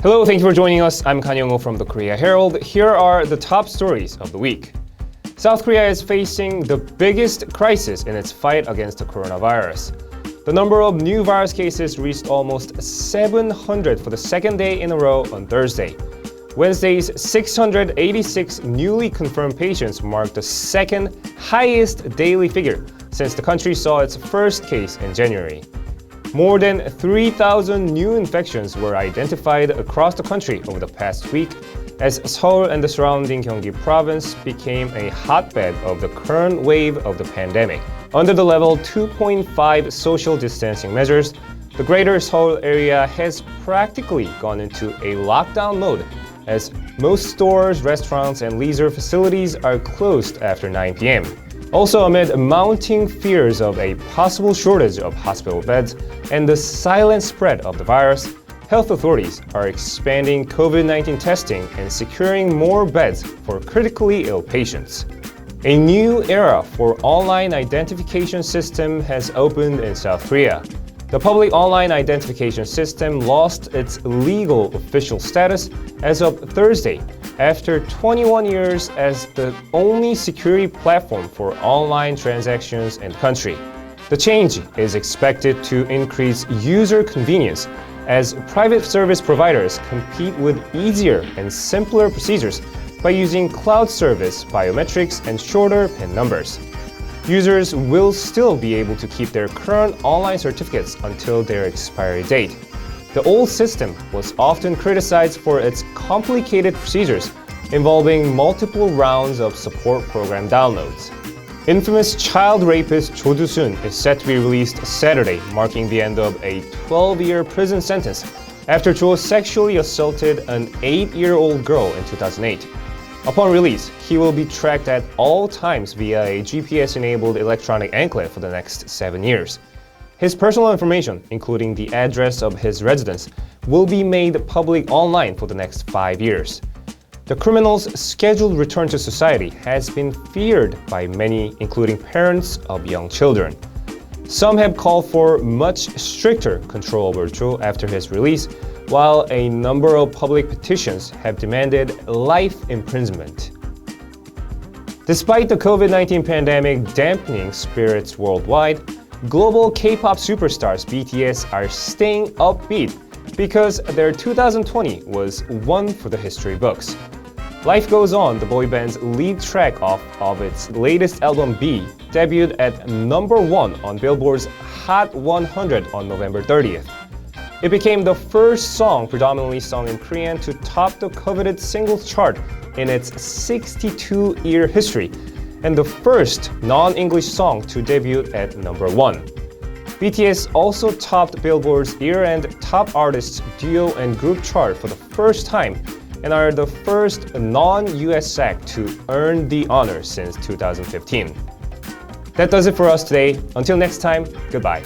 Hello, thank you for joining us. I'm Kan Young-ho from the Korea Herald. Here are the top stories of the week. South Korea is facing the biggest crisis in its fight against the coronavirus. The number of new virus cases reached almost 700 for the second day in a row on Thursday. Wednesday's 686 newly confirmed patients marked the second highest daily figure since the country saw its first case in January. More than 3,000 new infections were identified across the country over the past week, as Seoul and the surrounding Gyeonggi province became a hotbed of the current wave of the pandemic. Under the level 2.5 social distancing measures, the greater Seoul area has practically gone into a lockdown mode, as most stores, restaurants, and leisure facilities are closed after 9 p.m. Also, amid mounting fears of a possible shortage of hospital beds and the silent spread of the virus, health authorities are expanding COVID-19 testing and securing more beds for critically ill patients. A new era for online identification system has opened in South Korea. The public online identification system lost its legal official status as of Thursday, after 21 years as the only security platform for online transactions in the country. The change is expected to increase user convenience as private service providers compete with easier and simpler procedures by using cloud service, biometrics, and shorter PIN numbers. Users will still be able to keep their current online certificates until their expiry date. The old system was often criticized for its complicated procedures involving multiple rounds of support program downloads. Infamous child rapist Cho Do-sun is set to be released Saturday, marking the end of a 12-year prison sentence after Cho sexually assaulted an 8-year-old girl in 2008. Upon release, he will be tracked at all times via a GPS-enabled electronic anklet for the next 7 years. His personal information, including the address of his residence, will be made public online for the next 5 years. The criminal's scheduled return to society has been feared by many, including parents of young children. Some have called for much stricter control over Cho after his release, while a number of public petitions have demanded life imprisonment. Despite the COVID-19 pandemic dampening spirits worldwide, global K-pop superstars BTS are staying upbeat because their 2020 was one for the history books. Life Goes On, the boy band's lead track off of its latest album B, debuted at number 1 on Billboard's Hot 100 on November 30th. It became the first song predominantly sung in Korean to top the coveted singles chart in its 62-year history, and the first non-English song to debut at number 1. BTS also topped Billboard's year-end Top Artists Duo and Group chart for the first time and are the first non-US act to earn the honor since 2015. That does it for us today. Until next time, goodbye.